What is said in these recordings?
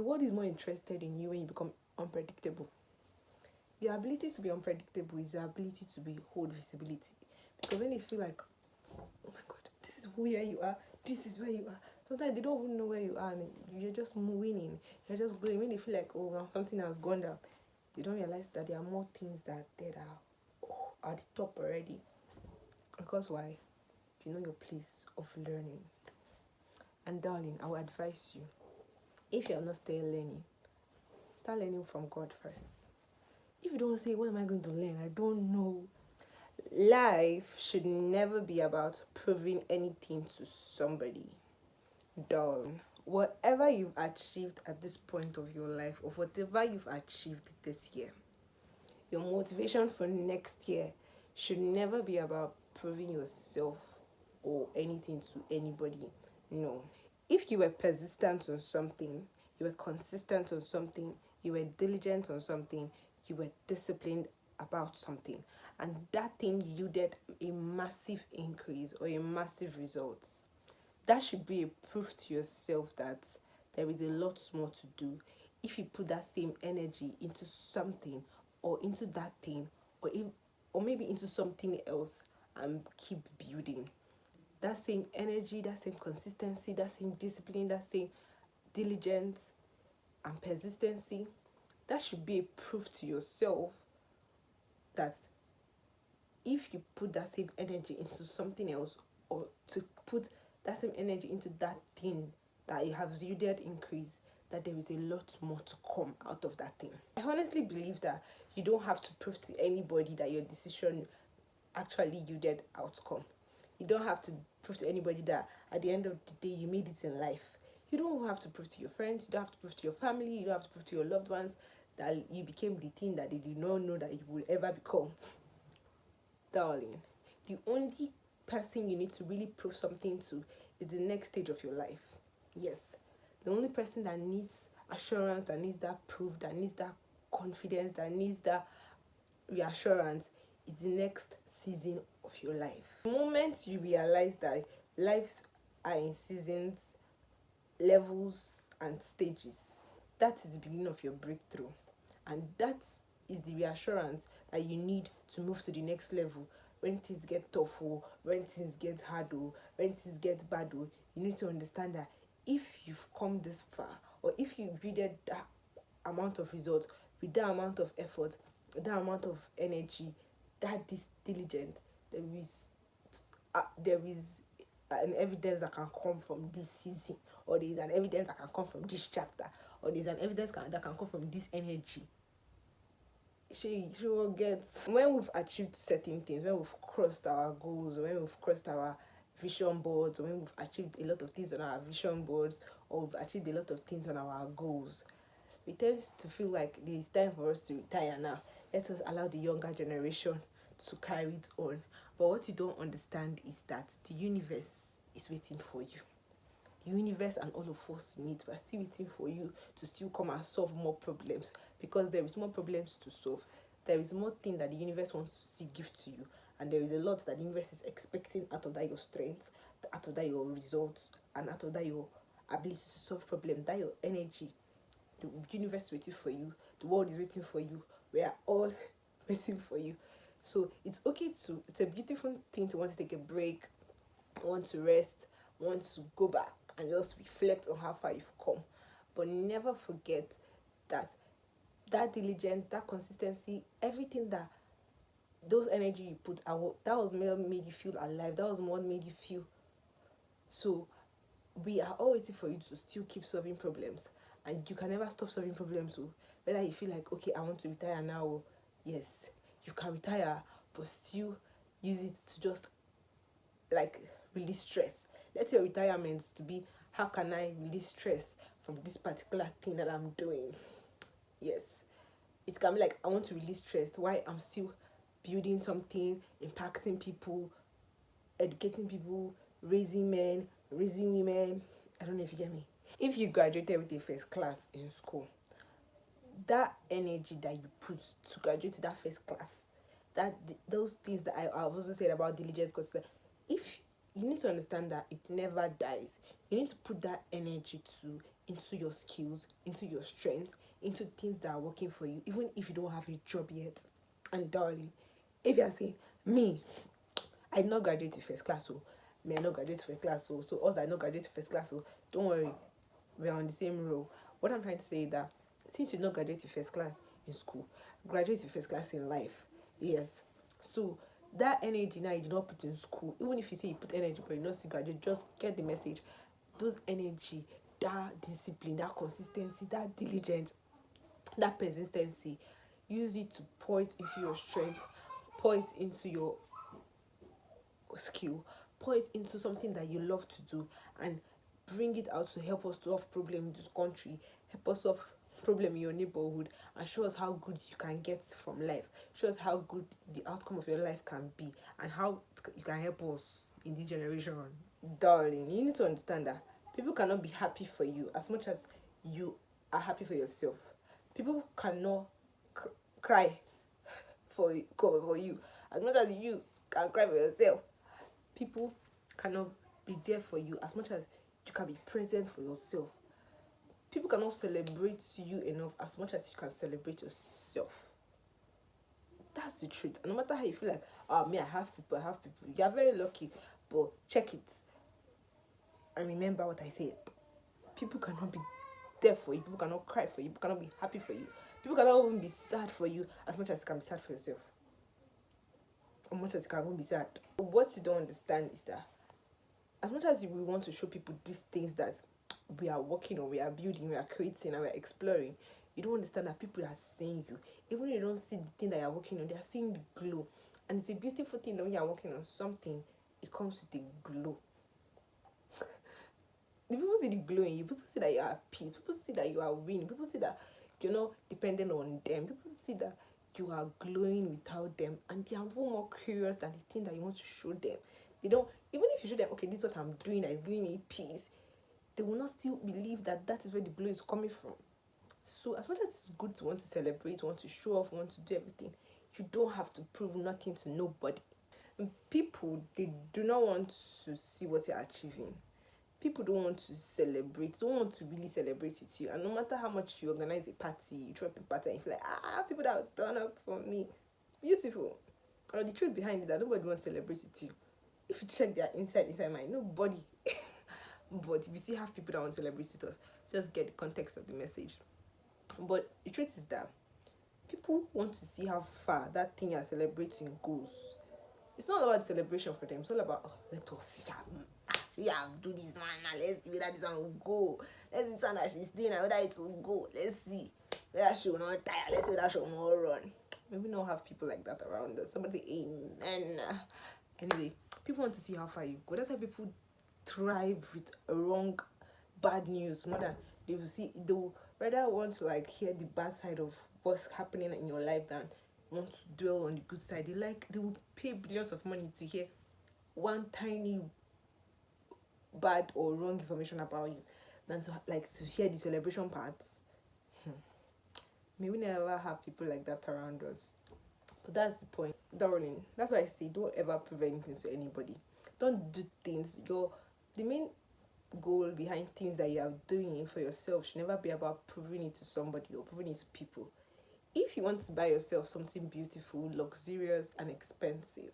The world is more interested in you when you become unpredictable. Your ability to be unpredictable is the ability to be hold visibility. Because when they feel like, oh my god, this is where you are, this is where you are. Sometimes they don't even know where you are and you're just winning. You're just going. When they feel like, oh well, something has gone down, they don't realize that there are more things that are there that are at the top already. Because why? You know your place of learning. And darling, I will advise you, if you are not still learning, start learning from God first. If you don't say, what am I going to learn? I don't know. Life should never be about proving anything to somebody. Darling, whatever you've achieved at this point of your life, or whatever you've achieved this year, your motivation for next year should never be about proving yourself or anything to anybody. No. If you were persistent on something, you were consistent on something, you were diligent on something, you were disciplined about something, and that thing yielded a massive increase or a massive result, that should be a proof to yourself that there is a lot more to do if you put that same energy into something or into that thing or maybe into something else and keep building. That same energy, that same consistency, that same discipline, that same diligence and persistency, that should be a proof to yourself that if you put that same energy into something else, or to put that same energy into that thing that you have yielded increase, that there is a lot more to come out of that thing. I honestly believe that you don't have to prove to anybody that your decision actually yielded outcome. You don't have to prove to anybody that at the end of the day you made it in life. You don't have to prove to your friends, you don't have to prove to your family, you don't have to prove to your loved ones that you became the thing that they did not know that you would ever become. Darling, the only person you need to really prove something to is the next stage of your life. Yes, the only person that needs assurance, that needs that proof, that needs that confidence, that needs that reassurance is the next season of your life. The moment you realize that lives are in seasons, levels, and stages, that is the beginning of your breakthrough. And that is the reassurance that you need to move to the next level. When things get tough, when things get hard, when things get bad, you need to understand that if you've come this far, or if you needed that amount of results with that amount of effort, that amount of energy, that diligent, there is an evidence that can come from this season, or there is an evidence that can come from this chapter, or there is an evidence that can come from this energy. She will get, when we've achieved certain things, when we've crossed our goals, when we've crossed our vision boards, or when we've achieved a lot of things on our vision boards, or we've achieved a lot of things on our goals, we tend to feel like it's time for us to retire now. Let us allow the younger generation to carry it on. But what you don't understand is that the universe is waiting for you. The universe and all of us in it, we're still waiting for you to still come and solve more problems, because there is more problems to solve. There is more thing that the universe wants to still give to you, and there is a lot that the universe is expecting out of that your strength, out of that your results, and out of that your ability to solve problems, that your energy. The universe is waiting for you, the world is waiting for you, we are all waiting for you. So it's a beautiful thing to want to take a break, want to rest, want to go back and just reflect on how far you've come. But never forget that diligence, that consistency, everything that those energy you put out, that was what made you feel alive, that was what made you feel. So we are all waiting for you to still keep solving problems, and you can never stop solving problems. So whether you feel like, okay, I want to retire now, yes, you can retire, but still use it to just like release stress. Let your retirement to be, how can I release stress from this particular thing that I'm doing? Yes, it can be like, I want to release stress while I'm still building something, impacting people, educating people, raising men, raising women. I don't know if you get me. If you graduated with a first class in school, that energy that you put to graduate to that first class, those things that I've also said about diligence, because if you need to understand that it never dies, you need to put that energy to into your skills, into your strength, into things that are working for you, even if you don't have a job yet. And darling, if you're saying, me, I did not graduate to first class, so me, I not graduate to first class, so us that I not graduate to first class, so don't worry, we're on the same row. What I'm trying to say is that since you not graduate to first class in school, graduate to first class in life. Yes. So that energy now you do not put in school. Even if you say you put energy but you not see graduate, just get the message. Those energy, that discipline, that consistency, that diligence, that persistency, use it to pour it into your strength, pour it into your skill, pour it into something that you love to do, and bring it out to help us solve problem in this country, help us solve problem in your neighborhood, and show us how good you can get from life, show us how good the outcome of your life can be, and how you can help us in this generation. Darling, you need to understand that people cannot be happy for you as much as you are happy for yourself. People cannot cry for you as much as you can cry for yourself. People cannot be there for you as much as you can be present for yourself. People cannot celebrate you enough as much as you can celebrate yourself. That's the truth. And no matter how you feel like, oh, me, I have people. You are very lucky, but check it. And remember what I said. People cannot be there for you. People cannot cry for you. People cannot be happy for you. People cannot even be sad for you as much as you can be sad for yourself. As much as you can even be sad. But what you don't understand is that as much as we want to show people these things that we are working on, we are building, we are creating, and we are exploring, you don't understand that people are seeing you. Even if you don't see the thing that you're working on, they are seeing the glow. And it's a beautiful thing that when you're working on something, it comes with a glow. The people see the glow in you. People see that you are at peace. People see that you are winning. People see that you're not dependent on them. People see that you are glowing without them, and they are more curious than the thing that you want to show them. They don't, even if you show them, okay, this is what I'm doing that is giving me peace, they will not still believe that that is where the glow is coming from. So as much as it's good to want to celebrate, want to show off, want to do everything, you don't have to prove nothing to nobody. And people, they do not want to see what you're achieving. People don't want to celebrate, don't want to really celebrate with you. And no matter how much you organize a party, you throw a party, and you feel like, people that will turn up for me. Beautiful. And the truth behind it that nobody wants to celebrate with you. If you check their inside mind, nobody. But we still have people that want to celebrate with us. Just get the context of the message. But the truth is that people want to see how far that thing you're celebrating goes. It's not about celebration for them. It's all about, let us see do this one now. Let's see whether this one will go. Let's see this one that she's doing and whether it will go. Let's see whether she will not tire. Let's see whether she will not run. Maybe not have people like that around us. Somebody, amen. Anyway, people want to see how far you go. That's why people thrive with bad news more than they will rather want to hear the bad side of what's happening in your life than want to dwell on the good side. They will pay billions of money to hear one tiny bad or wrong information about you than to hear the celebration parts. May we never have people like that around us. But that's the point, darling. That's why I say don't ever prove anything to anybody. Don't do things. The main goal behind things that you are doing for yourself should never be about proving it to somebody or proving it to people. If you want to buy yourself something beautiful, luxurious, and expensive,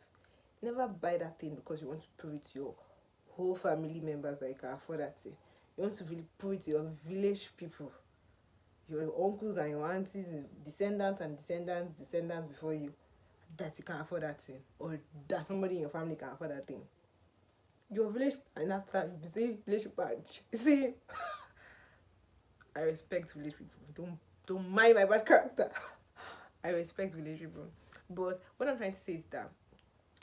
never buy that thing because you want to prove it to your whole family members that you can afford that thing. You want to really prove it to your village people, your uncles and your aunties, descendants before you, that you can afford that thing, or that somebody in your family can afford that thing. Your village, and after you say village badge, see, I respect village people. Don't mind my bad character. I respect village people. But what I'm trying to say is that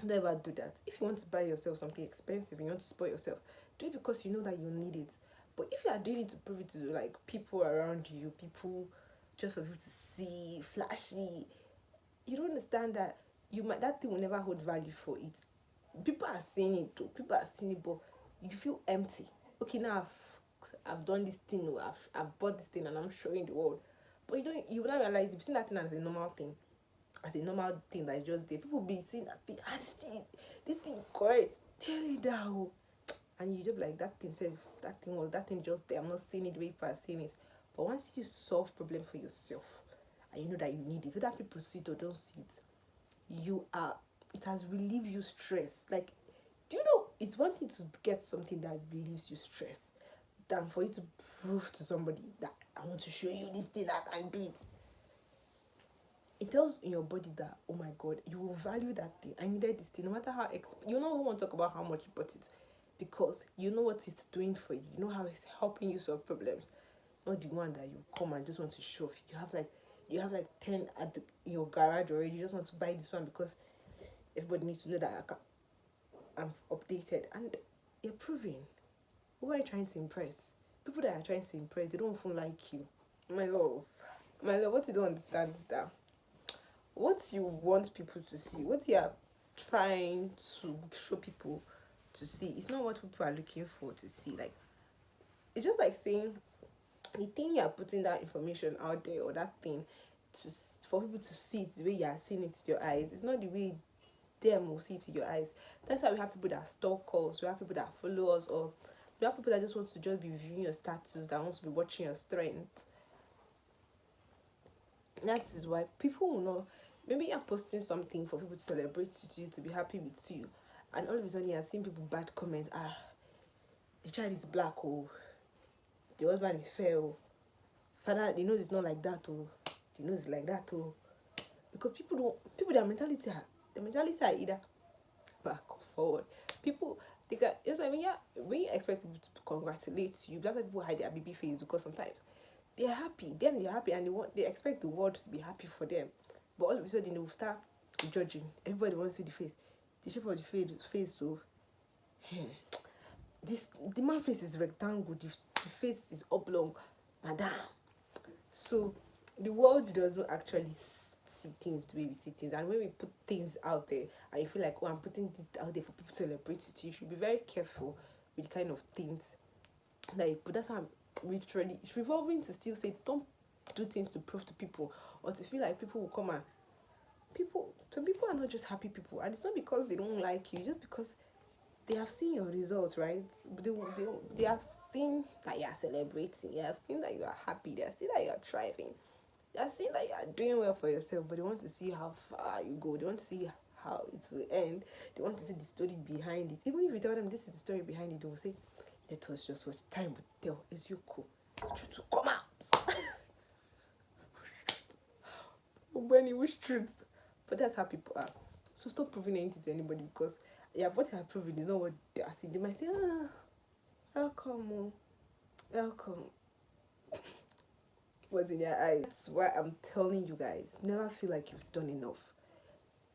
don't ever do that. If you want to buy yourself something expensive and you want to spoil yourself, do it because you know that you need it. But if you are doing it to prove it to people around you, people just for you to see, flashy, you don't understand that that thing will never hold value for it. People are seeing it too. People are seeing it, but you feel empty. Okay, now I've done this thing, I've bought this thing and I'm showing the world. But you will not realize you've seen that thing as a normal thing. As a normal thing that is just there. People be seeing that thing, this thing correct, tell it down. and you just like that thing just there. I'm not seeing it the way people are seeing it. But once you solve problem for yourself, and you know that you need it, whether people see it or don't see it, it has relieved you stress. Like, do you know it's one thing to get something that relieves you stress than for you to prove to somebody that I want to show you this thing that I can do it. It tells in your body that, oh my god, you will value that thing. I needed this thing, no matter how you know, we want to talk about how much you bought it, because you know what it's doing for you. You know how it's helping you solve problems. Not the one that you come and just want to show off. You have like 10 at your garage already. You just want to buy this one because everybody needs to know that I'm updated, and you're proving. Who are you trying to impress? People that are trying to impress, they don't even like you. My love, what you don't understand is that what you want people to see, what you are trying to show people to see, it's not what people are looking for to see. Like, it's just like saying the thing you are putting that information out there, or that thing for people to see it the way you are seeing it with your eyes. It's not the way them will see it with your eyes. That's why we have people that stalk us, we have people that follow us, or we have people that just want to just be viewing your status, that want to be watching your strength. That is why people will know. Maybe you're posting something for people to celebrate with you, to be happy with you, and all of a sudden you're seeing people bad comment. The child is black, oh, the husband is fair, oh, father, the nose is not like that, oh, the nose is like that, oh. Because people their mentality are either back or forward. People, they can, you know, when you expect people to congratulate you, that's why people hide their baby face, because sometimes they're happy, and they expect the world to be happy for them. But all of a sudden they will start judging. Everybody wants to see the face, the shape of the face. So the man face is rectangle, the face is oblong, madam. So the world doesn't actually see things the way we see things. And when we put things out there and you feel like, oh, I'm putting this out there for people to celebrate it, you should be very careful with the kind of things that you put. That's how it's revolving to still say, don't do things to prove to people, or to feel like people will come and some people are not just happy people, and it's not because they don't like you, just because they have seen your results, right? They have seen that you are celebrating, they have seen that you are happy, they have seen that you are thriving, they have seen that you are doing well for yourself, but they want to see how far you go, they want to see how it will end, they want to see the story behind it. Even if you tell them this is the story behind it, they will say, let us just watch time will tell. Ezeoku, the truth will come out. When you wish truth. But that's how people are. So stop proving anything to anybody, because what they are proving is not what they are seeing. They might say, welcome. What's in your eyes? That's why I'm telling you guys, never feel like you've done enough.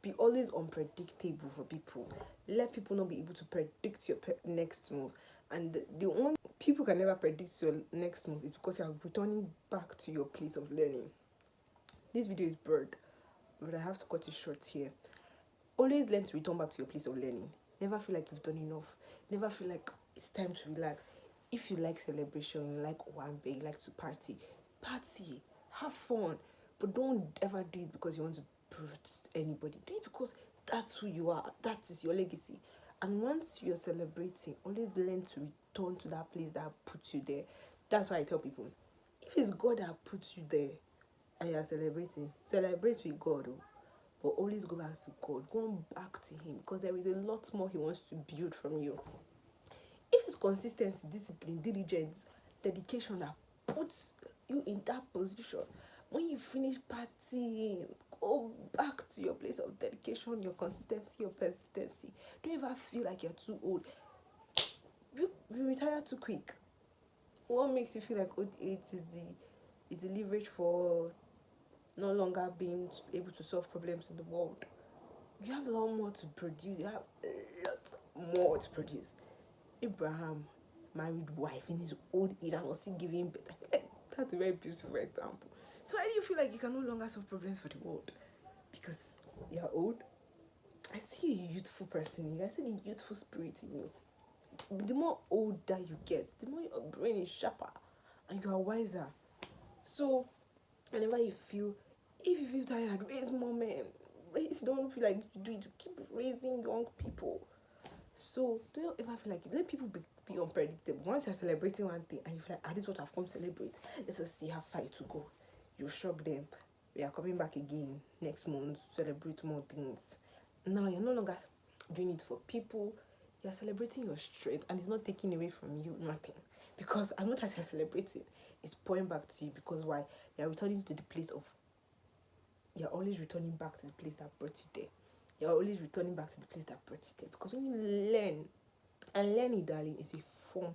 Be always unpredictable for people. Let people not be able to predict your next move. And the only people can never predict your next move is because you are returning back to your place of learning. This video is blurred, but I have to cut it short here. Always learn to return back to your place of learning. Never feel like you've done enough. Never feel like it's time to relax. If you like celebration, you like owambe, you like to party, have fun. But don't ever do it because you want to prove to anybody. Do it because that's who you are. That is your legacy. And once you're celebrating, always learn to return to that place that put you there. That's why I tell people, if it's God that puts you there and you're celebrating, celebrate with God. But always go back to God. Go back to Him, because there is a lot more He wants to build from you. If it's consistency, discipline, diligence, dedication that puts you in that position, when you finish partying, go back to your place of dedication, your consistency, your persistency. Don't ever feel like you're too old. You retire too quick. What makes you feel like old age is the leverage for no longer being able to solve problems in the world? You have a lot more to produce. You have a lot more to produce. Abraham married wife in his old age and was still giving birth. That's a very beautiful example. So why do you feel like you can no longer solve problems for the world? Because you're old? I see a youthful person in you. I see the youthful spirit in you. The more older you get, the more your brain is sharper and you are wiser. So whenever if you feel tired, raise more men. If you don't feel like you do it, keep raising young people. So don't ever feel like let people be unpredictable. Once you're celebrating one thing and you feel like, this is what I've come to celebrate, let's just see how far it will go. You shock them. We are coming back again next month to celebrate more things. Now you're no longer doing it for people. You're celebrating your strength, and it's not taking away from you nothing. Because as much as you're celebrating, it's pouring back to you. Because why? You're returning to the place of. You're always returning back to the place that brought you there. You're always returning back to the place that brought you there. Because when you learn, and learning, darling, is a form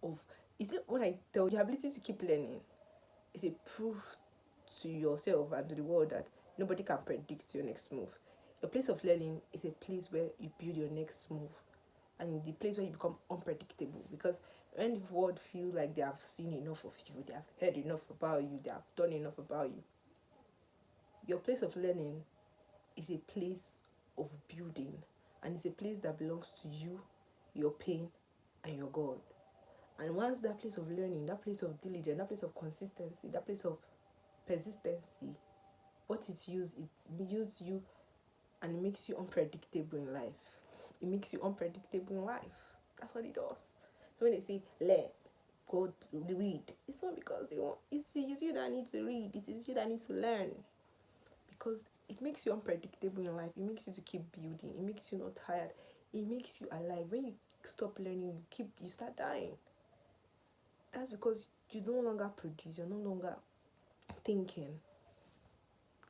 of. Is it when I tell you, your ability to keep learning is a proof to yourself and to the world that nobody can predict your next move. Your place of learning is a place where you build your next move, and the place where you become unpredictable. Because when the world feels like they have seen enough of you, they have heard enough about you, they have done enough about you, your place of learning is a place of building, and it's a place that belongs to you, your pain, and your God. And once that place of learning, that place of diligence, that place of consistency, that place of persistency, what it uses you, and it makes you unpredictable in life. It makes you unpredictable in life. That's what it does. So when they say learn, go to read, it's not because they want. It's you that need to read. It is you that need to learn, because it makes you unpredictable in life. It makes you to keep building. It makes you not tired. It makes you alive. When you stop learning, you start dying. That's because you no longer produce. You're no longer thinking.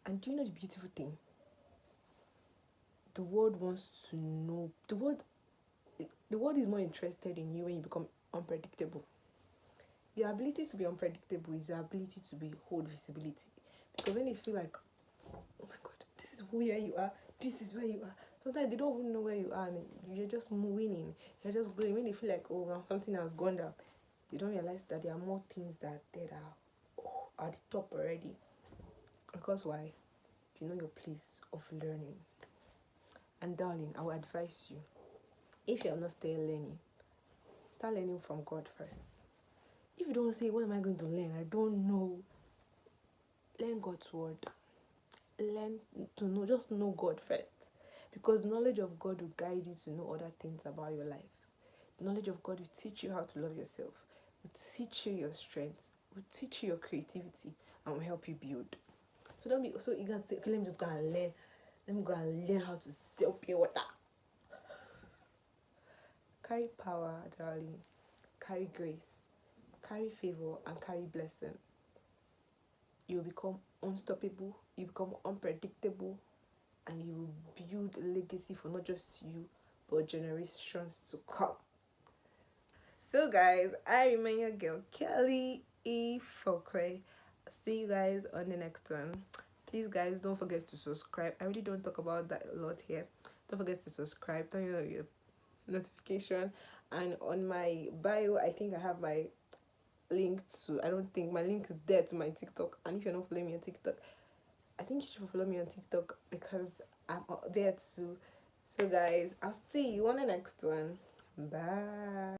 And do you know the beautiful thing? The world wants to know. The world is more interested in you when you become unpredictable. Your ability to be unpredictable is the ability to hold visibility. Because when they feel like, oh my God, this is where you are, this is where you are. Sometimes they don't even know where you are, and you're just winning. You're just going. When they feel like, oh, well, something has gone down, they don't realize that there are more things that are at the top already. Because why? You know your place of learning. And darling, I will advise you, if you are not still learning, start learning from God first. If you don't say, what am I going to learn? I don't know. Learn God's word. Learn to know, just know God first. Because knowledge of God will guide you to know other things about your life. The knowledge of God will teach you how to love yourself, will teach you your strengths, will teach you your creativity, and will help you build. So don't be so eager to say, okay, let me just go and learn. Let me go and learn how to sell pure water. Carry power, darling. Carry grace. Carry favor and carry blessing. You will become unstoppable. You become unpredictable. And you will build a legacy for not just you, but generations to come. So guys, I remain your girl, Kelly E. Fokwe. See you guys on the next one. Please guys, don't forget to subscribe. I really don't talk about that a lot here. Don't forget to subscribe, turn your notification, and on my bio I think I have my link to, I don't think my link is there to my TikTok. And if you're not following me on TikTok, I think you should follow me on TikTok because I'm there too. So guys, I'll see you on the next one. Bye.